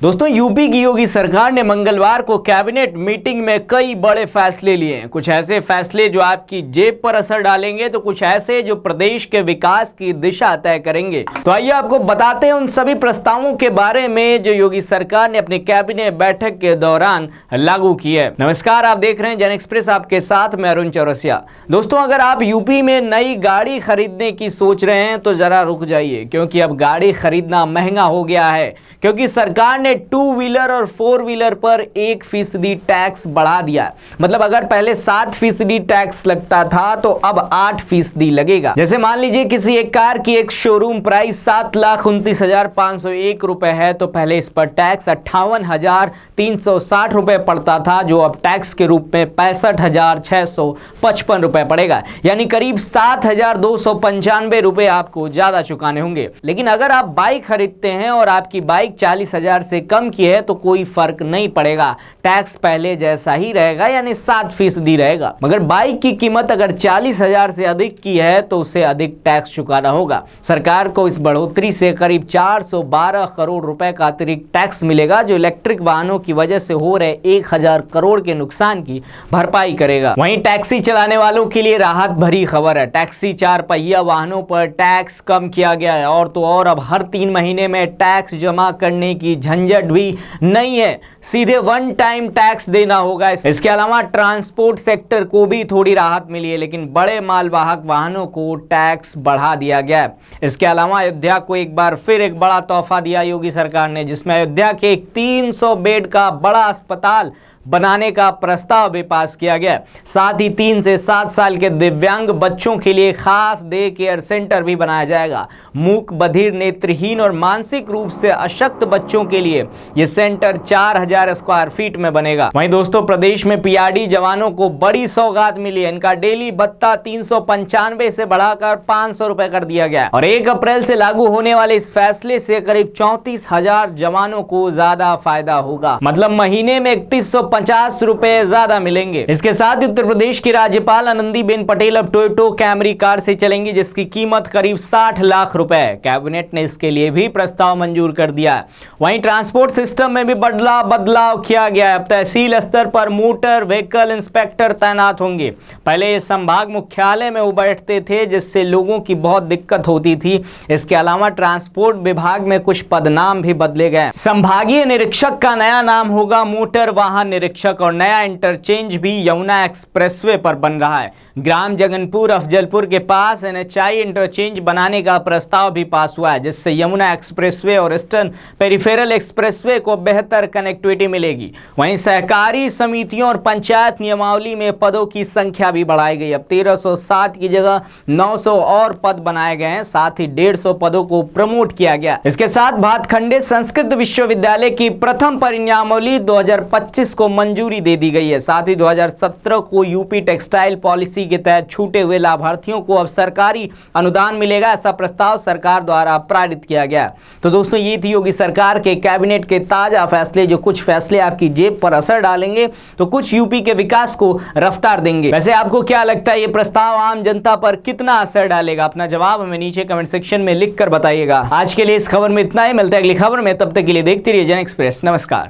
दोस्तों, यूपी की योगी सरकार ने मंगलवार को कैबिनेट मीटिंग में कई बड़े फैसले लिए हैं। कुछ ऐसे फैसले जो आपकी जेब पर असर डालेंगे तो कुछ ऐसे जो प्रदेश के विकास की दिशा तय करेंगे। तो आइए आपको बताते हैं उन सभी प्रस्तावों के बारे में जो योगी सरकार ने अपनी कैबिनेट बैठक के दौरान लागू की है। नमस्कार, आप देख रहे हैं जन एक्सप्रेस, आपके साथ मैं अरुण चौरसिया। दोस्तों, अगर आप यूपी में नई गाड़ी खरीदने की सोच रहे हैं तो जरा रुक जाइए, क्योंकि अब गाड़ी खरीदना महंगा हो गया है। क्योंकि सरकार ने 2 व्हीलर और 4 व्हीलर पर 1% टैक्स बढ़ा दिया। मतलब अगर पहले 7% टैक्स लगता था तो अब 8% लगेगा। जैसे मान लीजिए किसी एक कार की एक शोरूम प्राइस 7,29,501 रुपए है, तो पहले इस पर टैक्स 58,360 रुपए पड़ता था, जो अब टैक्स के रूप में 65,655 रुपए पड़ेगा। यानी करीब 7,295 रुपए आपको ज्यादा चुकाने होंगे। लेकिन अगर आप बाइक खरीदते हैं और आपकी बाइक 40,000 से कम की है तो कोई फर्क नहीं पड़ेगा, टैक्स पहले जैसा ही रहेगा, यानी 7% रहेगा। मगर बाइक की कीमत अगर 40,000 से अधिक की है तो उसे अधिक टैक्स चुकाना होगा। सरकार को इस बढ़ोतरी से करीब 412 करोड़ रुपए का अतिरिक्त टैक्स मिलेगा, जो इलेक्ट्रिक वाहनों की वजह से हो रहे 1,000 करोड़ के नुकसान की भरपाई करेगा। वहीं टैक्सी चलाने वालों के लिए राहत भरी खबर है। टैक्सी 4 पहिया वाहनों पर टैक्स कम किया गया है, और तो और अब हर 3 महीने में टैक्स जमा करने की झंझट भी नहीं है, सीधे 1 टाइम टैक्स देना होगा। इसके अलावा ट्रांसपोर्ट सेक्टर को भी थोड़ी राहत मिली है, लेकिन बड़े मालवाहक वाहनों को टैक्स बढ़ा दिया गया है। इसके अलावा अयोध्या को एक बार फिर एक बड़ा तोहफा दिया योगी सरकार ने, जिसमें अयोध्या के एक 300 बेड का बड़ा अस्पताल बनाने का प्रस्ताव भी पास किया गया। साथ ही 3 से 7 साल के दिव्यांग बच्चों के लिए खास डे केयर सेंटर भी बनाया जाएगा। मूक, बधिर, नेत्रहीन और मानसिक रूप से अशक्त बच्चों के लिए यह सेंटर 4,000 स्क्वायर फीट में बनेगा। वहीं दोस्तों, प्रदेश में पीआरडी जवानों को बड़ी सौगात मिली है। इनका डेली भत्ता 395 से बढ़ाकर 500 रुपए कर दिया गया और 1 अप्रैल से लागू होने वाले इस फैसले से करीब 34,000 जवानों को ज्यादा फायदा होगा। मतलब महीने में 3150 रुपए ज्यादा मिलेंगे। इसके साथ ही उत्तर प्रदेश की राज्यपाल आनंदीबेन पटेल अब टोयोटा कैमरी कार से चलेंगी, जिसकी कीमत करीब 60 लाख रुपए है। कैबिनेट ने इसके लिए भी प्रस्ताव मंजूर कर दिया है। वहीं ट्रांसपोर्ट सिस्टम में भी बदलाव किया गया है। अब तहसील स्तर पर मोटर व्हीकल इंस्पेक्टर तैनात होंगे। पहले संभाग मुख्यालय में वो बैठते थे, जिससे लोगों की बहुत दिक्कत होती थी। इसके अलावा ट्रांसपोर्ट विभाग में कुछ पदनाम भी बदले गए। संभागीय निरीक्षक का नया नाम होगा मोटर वाहन निरीक्षक, और नया इंटरचेंज भी यमुना एक्सप्रेसवे पर बन रहा है। ग्राम जगनपुर अफजलपुर के पास NHI इंटरचेंज बनाने का प्रस्ताव भी पास हुआ है, जिससे यमुना एक्सप्रेसवे और ईस्टर्न पेरिफेरल एक्सप्रेसवे को बेहतर कनेक्टिविटी मिलेगी। वहीं सहकारी समितियों और पंचायत नियमावली में पदों की संख्या भी बढ़ाई गई। अब 1307 की जगह 900 और पद बनाए गए हैं। साथ ही 150 पदों को प्रमोट किया गया। इसके साथ भातखंडे संस्कृत विश्वविद्यालय की प्रथम परिनियमावली 2025 को मंजूरी दे दी गई है। साथ ही 2017 को यूपी टेक्सटाइल पॉलिसी के तहत छूटे हुए लाभार्थियों को अब सरकारी अनुदान मिलेगा। ऐसा प्रस्ताव सरकार द्वारा पारित किया गया। तो दोस्तों, ये थी योगी सरकार के कैबिनेट के ताजा फैसले, जो कुछ फैसले आपकी जेब पर असर डालेंगे तो कुछ यूपी के विकास को रफ्तार देंगे। वैसे आपको क्या लगता है, ये प्रस्ताव आम जनता पर कितना असर डालेगा? अपना जवाब हमें नीचे कमेंट सेक्शन में लिखकर बताइएगा। आज के लिए इस खबर में इतना ही। मिलता है अगली खबर में, तब तक के लिए देखते रहिए जन एक्सप्रेस। नमस्कार।